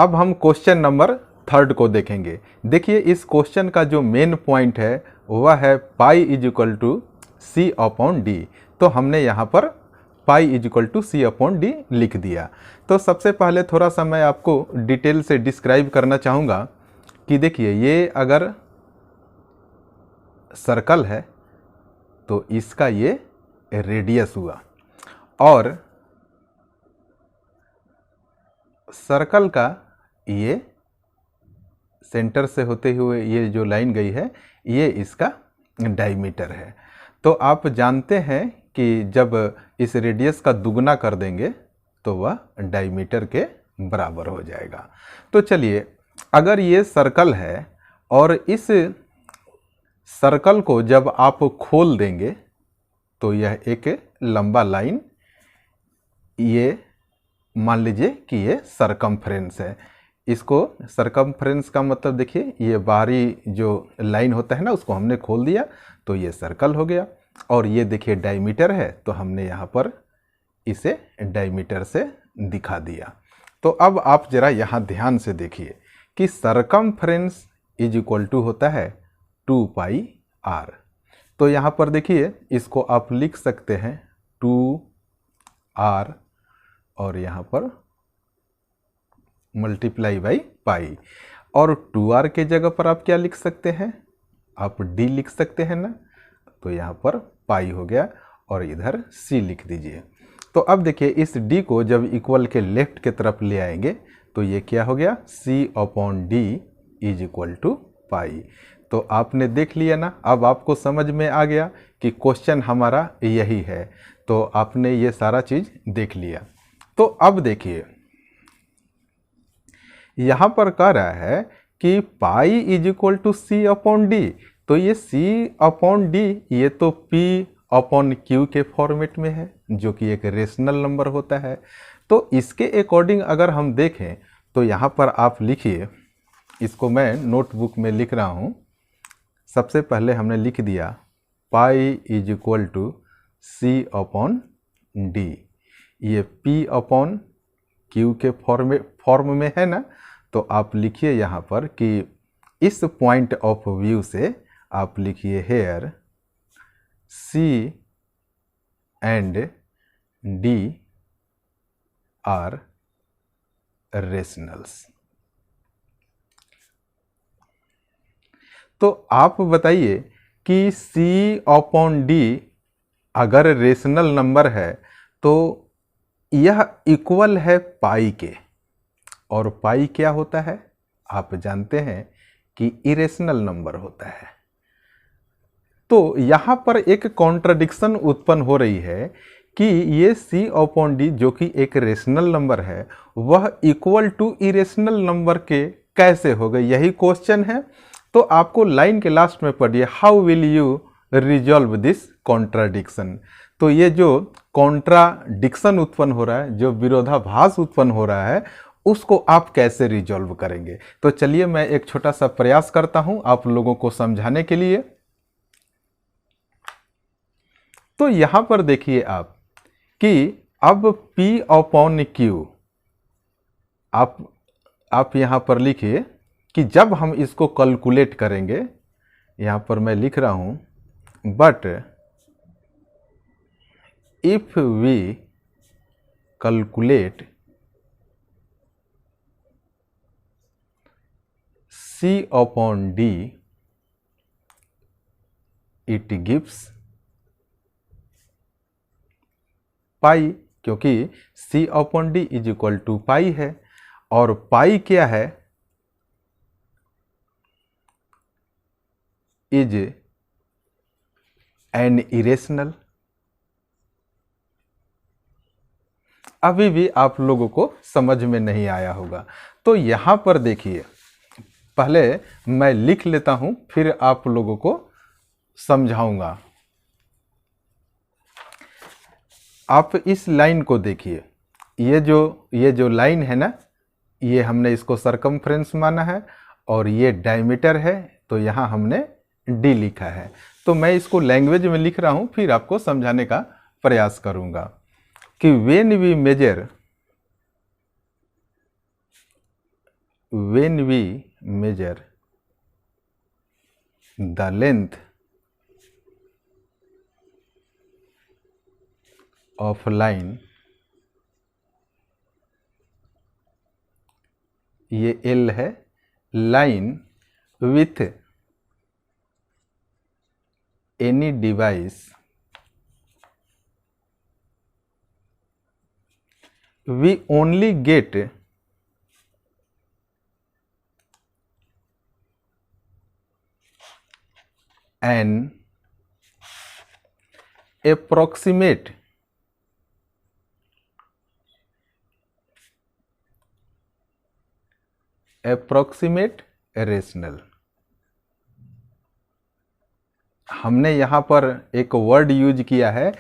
अब हम question number 3 को देखेंगे। देखिए इस क्वेश्चन का जो मेन पॉइंट है वह है pi is equal to C upon D. तो हमने यहाँ पर pi is equal to C upon D लिख दिया। तो सबसे पहले थोड़ा सा मैं आपको डिटेल से डिस्क्राइब करना चाहूँगा कि देखिए ये अगर सर्कल है तो इसका ये रेडियस हुआ, और सर्कल का ये सेंटर से होते हुए ये जो लाइन गई है ये इसका डायमीटर है। तो आप जानते हैं कि जब इस रेडियस का दुगना कर देंगे तो वह डायमीटर के बराबर हो जाएगा। तो चलिए, अगर ये सर्कल है और इस सर्कल को जब आप खोल देंगे तो यह एक लंबा लाइन, ये मान लीजिए कि ये सरकमफ्रेंस है। इसको सरकमफ्रेंस का मतलब देखिए ये बाहरी जो लाइन होता है ना उसको हमने खोल दिया तो ये सर्कल हो गया, और ये देखिए डायमीटर है तो हमने यहाँ पर इसे डायमीटर से दिखा दिया। तो अब आप जरा यहाँ ध्यान से देखिए कि सरकमफ्रेंस इज इक्वल टू होता है 2 पाई आर। तो यहाँ पर देखिए इसको आप लिख सकते हैं 2 आर और यहाँ पर मल्टीप्लाई बाई पाई, और 2r के जगह पर आप क्या लिख सकते हैं, आप d लिख सकते हैं ना। तो यहाँ पर पाई हो गया और इधर c लिख दीजिए। तो अब देखिए इस d को जब इक्वल के लेफ्ट के तरफ ले आएंगे तो ये क्या हो गया, c upon D is equal to pi. तो आपने देख लिया ना, अब आपको समझ में आ गया कि क्वेश्चन हमारा यही है। तो आपने ये सारा चीज़ देख लिया। तो अब देखिए यहाँ पर कह रहा है कि pi is equal to C upon D. तो ये सी अपॉन डी ये तो पी अपॉन क्यू के फॉर्मेट में है जो कि एक रेशनल नंबर होता है। तो इसके अकॉर्डिंग अगर हम देखें तो यहाँ पर आप लिखिए, इसको मैं नोटबुक में लिख रहा हूँ। सबसे पहले हमने लिख दिया pi is equal to C upon D. ये पी अपॉन क्यू के फॉर्म में है ना। तो आप लिखिए यहाँ पर कि इस पॉइंट ऑफ व्यू से आप लिखिए here C and D are rationals. तो आप बताइए कि C अपॉन डी अगर रेशनल नंबर है तो यह इक्वल है पाई के, और पाई क्या होता है आप जानते हैं कि इरेशनल नंबर होता है। तो यहाँ पर एक कॉन्ट्राडिक्शन उत्पन्न हो रही है कि ये C अपॉन डी जो कि एक रेशनल नंबर है वह इक्वल टू इरेशनल नंबर के कैसे हो गए, यही क्वेश्चन है। तो आपको लाइन के लास्ट में पढ़िए, how will you resolve this contradiction. तो ये जो कॉन्ट्राडिक्शन उत्पन्न हो रहा है, जो विरोधाभास उत्पन्न हो रहा है, उसको आप कैसे रिजॉल्व करेंगे। तो चलिए मैं एक छोटा सा प्रयास करता हूं आप लोगों को समझाने के लिए। तो यहां पर देखिए आप कि अब P अपॉन Q आप यहां पर लिखिए कि जब हम इसको कैलकुलेट करेंगे, यहां पर मैं लिख रहा हूं but if we calculate C upon D it gives pi, क्योंकि C upon D is equal to pi है, और पाई क्या है, इज एन इरेशनल। अभी भी आप लोगों को समझ में नहीं आया होगा। तो यहां पर देखिए, पहले मैं लिख लेता हूं फिर आप लोगों को समझाऊंगा। आप इस लाइन को देखिए, ये जो लाइन है ना, ये हमने इसको सरकमफ्रेंस माना है और ये डायमीटर है, तो यहाँ हमने डी लिखा है। तो मैं इसको लैंग्वेज में लिख रहा हूँ, फिर आपको समझाने का प्रयास करूँगा कि when we measure when we measure the length of line, ये L है, line with any device we only get an approximate rational. हमने यहाँ पर एक वर्ड यूज किया है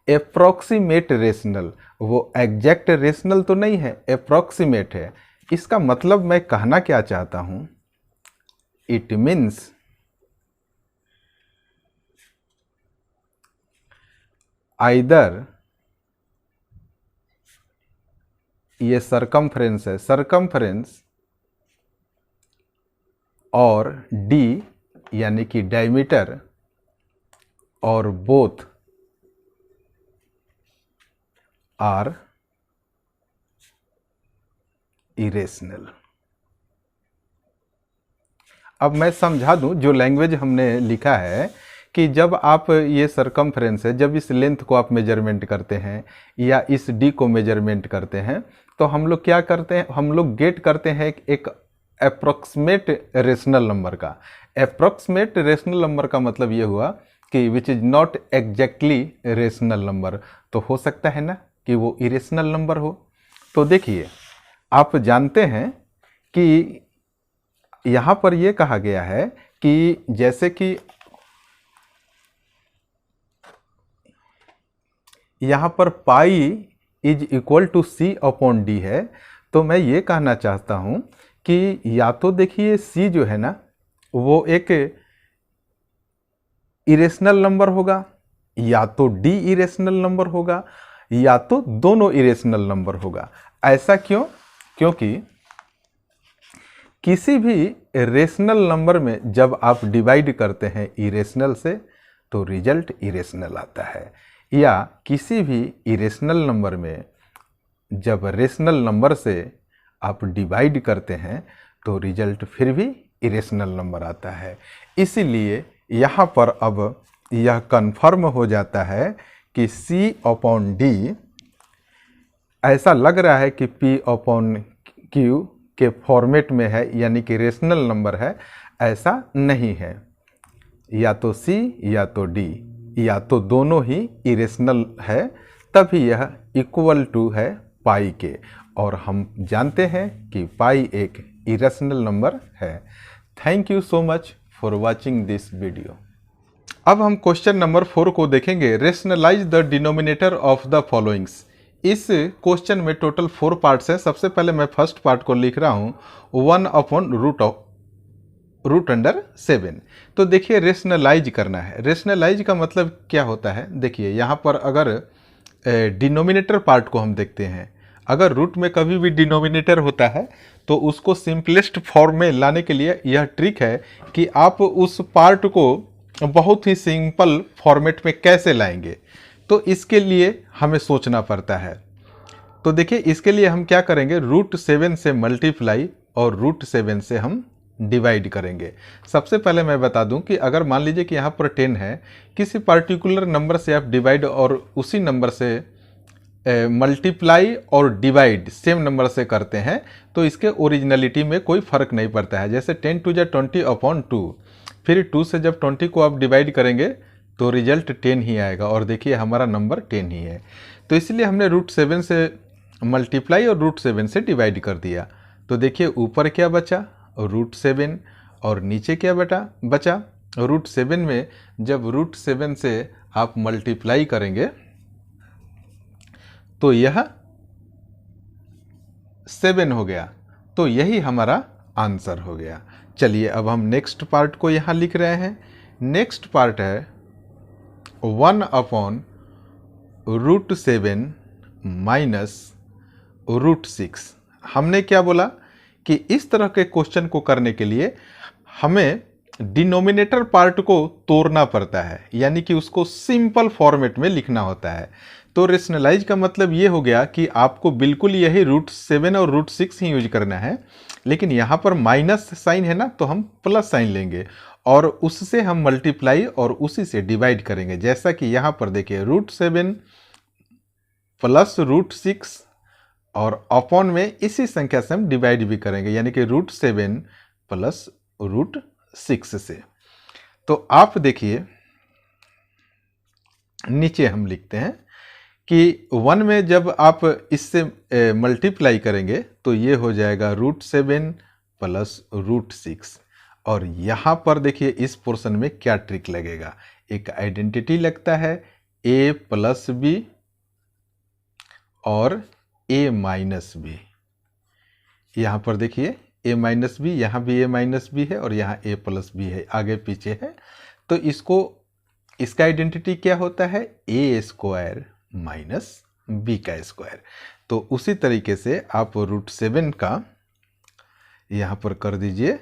अप्रोक्सीमेट रेशनल, वो एग्जैक्ट रेशनल तो नहीं है, अप्रोक्सीमेट है। इसका मतलब मैं कहना क्या चाहता हूँ, इट मीन्स आइदर, ये सरकमफ्रेंस है, सरकमफ्रेंस और डी यानी कि डायमीटर, और बोथ आर इरेशनल। अब मैं समझा दूं, जो लैंग्वेज हमने लिखा है कि जब आप ये सरकमफ्रेंस है, जब इस लेंथ को आप मेजरमेंट करते हैं या इस डी को मेजरमेंट करते हैं, तो हम लोग क्या करते हैं, हम लोग गेट करते हैं एक अप्रोक्सीमेट रेशनल नंबर का। अप्रोक्सीमेट रेशनल नंबर का मतलब ये हुआ कि which is not exactly rational number, तो हो सकता है ना कि वो इरेशनल नंबर हो। तो देखिए, आप जानते हैं कि यहाँ पर ये कहा गया है कि जैसे कि यहाँ पर pi is equal to C upon D है, तो मैं ये कहना चाहता हूँ कि या तो देखिए सी जो है ना वो एक इरेशनल नंबर होगा, या तो डी इरेशनल नंबर होगा, या तो दोनों इरेशनल नंबर होगा। ऐसा क्यों? क्योंकि किसी भी रेशनल नंबर में जब आप डिवाइड करते हैं इरेशनल से तो रिजल्ट इरेशनल आता है, या किसी भी इरेशनल नंबर में जब रेशनल नंबर से आप डिवाइड करते हैं तो रिजल्ट फिर भी इरेशनल नंबर आता है। इसीलिए यहाँ पर अब यह कन्फर्म हो जाता है कि C अपॉन डी ऐसा लग रहा है कि P अपॉन Q के फॉर्मेट में है, यानी कि रेशनल नंबर है। ऐसा नहीं है, या तो C या तो D, या तो दोनों ही इरेशनल है, तभी यह इक्वल टू है पाई के। और हम जानते हैं कि पाई एक इरेशनल नंबर है। Thank you so much for watching this video. अब हम क्वेश्चन नंबर 4 को देखेंगे। Rationalise the denominator of the followings. इस क्वेश्चन में टोटल 4 पार्ट्स हैं। सबसे पहले मैं फर्स्ट पार्ट को लिख रहा हूँ 1 अपॉन रूट अंडर 7। तो देखिए, रेशनलाइज करना है। रेशनलाइज का मतलब क्या होता है, देखिए यहाँ पर अगर डिनोमिनेटर पार्ट को हम देखते हैं, अगर रूट में कभी भी डिनोमिनेटर होता है तो उसको सिंपलेस्ट फॉर्म में लाने के लिए यह ट्रिक है कि आप उस पार्ट को बहुत ही सिंपल फॉर्मेट में कैसे लाएंगे, तो इसके लिए हमें सोचना पड़ता है। तो देखिए, इसके लिए हम क्या करेंगे, रूट 7 से मल्टीप्लाई और रूट 7 से हम डिवाइड करेंगे। सबसे पहले मैं बता दूं कि अगर मान लीजिए कि यहाँ पर 10 है, किसी पर्टिकुलर नंबर से आप डिवाइड और उसी नंबर से मल्टीप्लाई और डिवाइड सेम नंबर से करते हैं तो इसके ओरिजिनलिटी में कोई फ़र्क नहीं पड़ता है। जैसे 10 टू जा 20 अपॉन 2, फिर 2 से जब 20 को आप डिवाइड करेंगे तो रिजल्ट 10 ही आएगा, और देखिए हमारा नंबर 10 ही है। तो इसलिए हमने रूट 7 से मल्टीप्लाई और रूट 7 से डिवाइड कर दिया। तो देखिए ऊपर क्या बचा, रूट 7, और नीचे क्या बचा रूट 7 में जब रूट 7 से आप मल्टीप्लाई करेंगे तो यह 7 हो गया। तो यही हमारा आंसर हो गया। चलिए अब हम नेक्स्ट पार्ट को यहाँ लिख रहे हैं। नेक्स्ट पार्ट है 1 अपॉन रूट 7 माइनस रूट 6। हमने क्या बोला कि इस तरह के क्वेश्चन को करने के लिए हमें डिनोमिनेटर पार्ट को तोड़ना पड़ता है, यानी कि उसको सिंपल फॉर्मेट में लिखना होता है। तो रेशनलाइज का मतलब ये हो गया कि आपको बिल्कुल यही √7 और √6 ही यूज करना है, लेकिन यहाँ पर माइनस साइन है ना, तो हम प्लस साइन लेंगे और उससे हम मल्टीप्लाई और उसी से डिवाइड करेंगे। जैसा कि यहाँ पर देखिए √7 प्लस √6 और अपॉन में इसी संख्या से हम डिवाइड भी करेंगे, यानी कि √7 प्लस √6 से। तो आप देखिए नीचे हम लिखते हैं कि 1 में जब आप इससे मल्टीप्लाई करेंगे तो ये हो जाएगा √7 प्लस √6। और यहाँ पर देखिए इस पोर्शन में क्या ट्रिक लगेगा, एक आइडेंटिटी लगता है a प्लस बी और a माइनस बी। यहाँ पर देखिए a माइनस बी, यहाँ भी a माइनस बी है और यहाँ a प्लस बी है, आगे पीछे है। तो इसका आइडेंटिटी क्या होता है, a² माइनस b का स्क्वायर। तो उसी तरीके से आप √7 का यहाँ पर कर दीजिए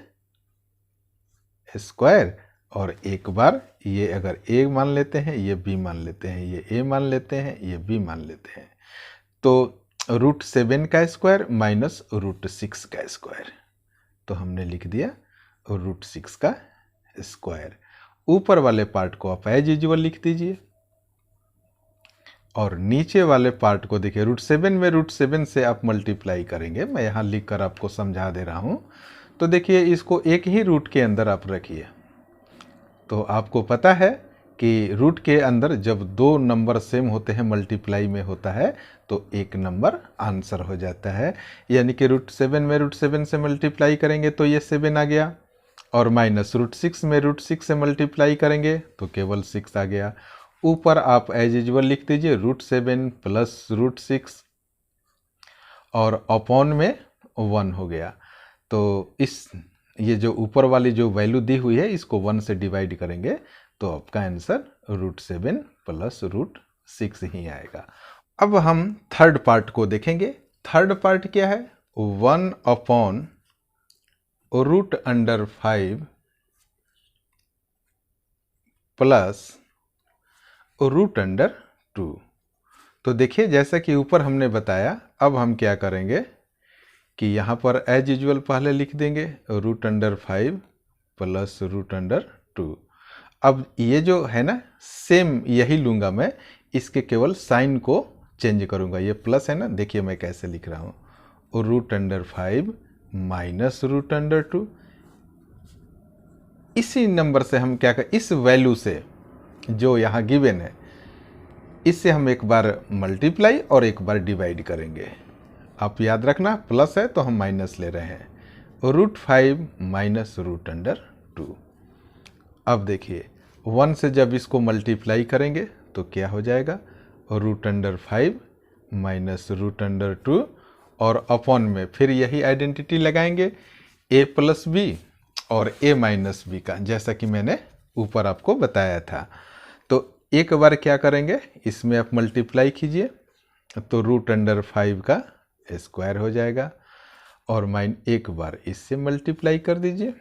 स्क्वायर, और एक बार ये अगर a मान लेते हैं, ये b मान लेते हैं, ये a मान लेते हैं, ये b मान लेते हैं, तो √7 का स्क्वायर माइनस √6 का स्क्वायर। तो हमने लिख दिया √6 का स्क्वायर। ऊपर वाले पार्ट को आप एज यूजुअल लिख दीजिए और नीचे वाले पार्ट को देखिए √7 में √7 से आप मल्टीप्लाई करेंगे। मैं यहाँ लिख कर आपको समझा दे रहा हूँ। तो देखिए इसको एक ही रूट के अंदर आप रखिए। तो आपको पता है कि रूट के अंदर जब दो नंबर सेम होते हैं मल्टीप्लाई में होता है तो एक नंबर आंसर हो जाता है, यानी कि √7 में √7 से मल्टीप्लाई करेंगे तो ये 7 आ गया, और माइनस √6 में √6 से मल्टीप्लाई करेंगे तो केवल 6 आ गया। ऊपर आप एज यूजुअल लिख दीजिए √7 प्लस √6 और अपॉन में 1 हो गया। तो ये जो ऊपर वाली जो वैल्यू दी हुई है इसको 1 से डिवाइड करेंगे तो आपका आंसर √7 प्लस √6 ही आएगा। अब हम थर्ड पार्ट को देखेंगे। थर्ड पार्ट क्या है, 1 अपॉन √5 प्लस √2। तो देखिए जैसा कि ऊपर हमने बताया, अब हम क्या करेंगे कि यहाँ पर एज यूजुअल पहले लिख देंगे √5 प्लस √2। अब ये जो है ना सेम यही लूँगा मैं, इसके केवल साइन को चेंज करूँगा। ये प्लस है ना, देखिए मैं कैसे लिख रहा हूँ, √5 माइनस √2। इसी नंबर से हम क्या कर, इस वैल्यू से जो यहाँ गिवन है इससे हम एक बार मल्टीप्लाई और एक बार डिवाइड करेंगे। आप याद रखना प्लस है तो हम माइनस ले रहे हैं, √5 माइनस √2। अब देखिए 1 से जब इसको मल्टीप्लाई करेंगे तो क्या हो जाएगा, √5 माइनस √2 और अपॉन में फिर यही आइडेंटिटी लगाएंगे a प्लस बी और a माइनस बी का, जैसा कि मैंने ऊपर आपको बताया था। तो एक बार क्या करेंगे, इसमें आप मल्टीप्लाई कीजिए तो √5 का स्क्वायर हो जाएगा, और एक बार इससे मल्टीप्लाई कर दीजिए,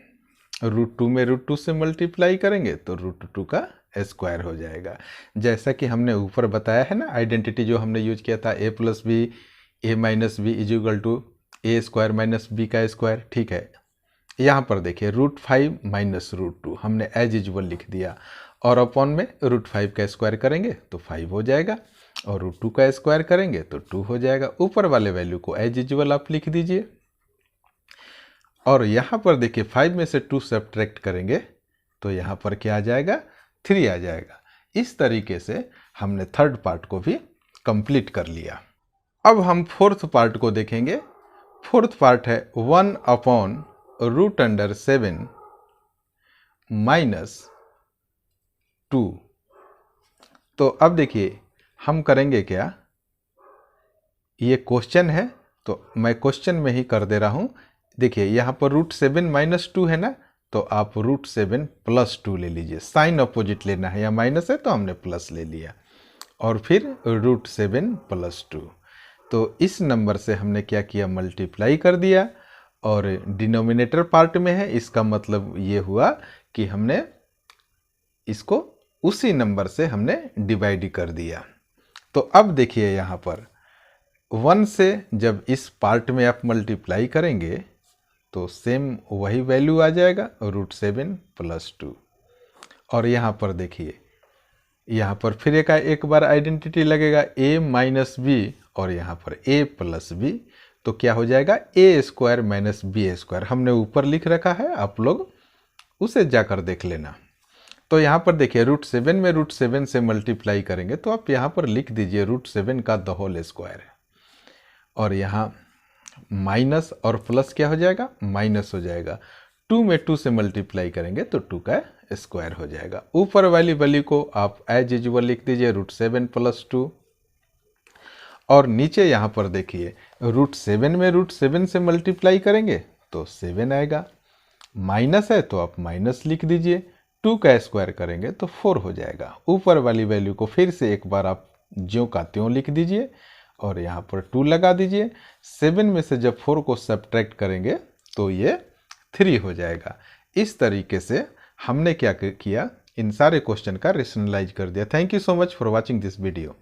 √2 में √2 से मल्टीप्लाई करेंगे तो √2 का स्क्वायर हो जाएगा। जैसा कि हमने ऊपर बताया है ना, आइडेंटिटी जो हमने यूज किया था a plus B a minus B is equal to a² minus b का स्क्वायर। ठीक है, यहाँ पर देखिए √5 माइनस √2 हमने एज यूजुअल लिख दिया, और अपॉन में √5 का स्क्वायर करेंगे तो 5 हो जाएगा, और √2 का स्क्वायर करेंगे तो 2 हो जाएगा। ऊपर वाले वैल्यू को एज यूजुअल आप लिख दीजिए, और यहाँ पर देखिए 5 में से 2 सब्ट्रैक्ट करेंगे तो यहाँ पर क्या आ जाएगा, 3 आ जाएगा। इस तरीके से हमने थर्ड पार्ट को भी कंप्लीट कर लिया। अब हम फोर्थ पार्ट को देखेंगे। फोर्थ पार्ट है 1 अपॉन √7 माइनस 2। तो अब देखिए हम करेंगे क्या, ये क्वेश्चन है तो मैं क्वेश्चन में ही कर दे रहा हूँ। देखिए यहाँ पर √7 माइनस 2 है ना, तो आप √7 प्लस 2 ले लीजिए, साइन अपोजिट लेना है, या माइनस है तो हमने प्लस ले लिया, और फिर √7 प्लस 2। तो इस नंबर से हमने क्या किया, मल्टीप्लाई कर दिया, और डिनोमिनेटर पार्ट में है, इसका मतलब ये हुआ कि हमने इसको उसी नंबर से हमने डिवाइड कर दिया। तो अब देखिए यहाँ पर 1 से जब इस पार्ट में आप मल्टीप्लाई करेंगे तो सेम वही वैल्यू आ जाएगा √7 + 2। और यहाँ पर देखिए, यहाँ पर फिर एक बार आइडेंटिटी लगेगा a - b और यहाँ पर a + b, तो क्या हो जाएगा a² - b²। हमने ऊपर लिख रखा है, आप लोग उसे जाकर देख लेना। तो यहाँ पर देखिए √7 में √7 से मल्टीप्लाई करेंगे तो आप यहाँ पर लिख दीजिए √7 का द होल स्क्वायर, और यहाँ माइनस और प्लस क्या हो जाएगा, माइनस हो जाएगा। 2 में 2 से मल्टीप्लाई करेंगे तो 2 का स्क्वायर हो जाएगा। ऊपर वाली वैल्यू को आप एज यूजुअल लिख दीजिए √7 + 2, और नीचे यहाँ पर देखिए √7 में √7 से मल्टीप्लाई करेंगे तो 7 आएगा, माइनस है तो आप माइनस लिख दीजिए, 2 का स्क्वायर करेंगे तो 4 हो जाएगा। ऊपर वाली वैल्यू को फिर से एक बार आप ज्यों का त्यों लिख दीजिए और यहाँ पर 2 लगा दीजिए। 7 में से जब 4 को सब्ट्रैक्ट करेंगे तो ये 3 हो जाएगा। इस तरीके से हमने क्या किया, इन सारे क्वेश्चन का रेशनलाइज कर दिया। Thank you so much for watching this video.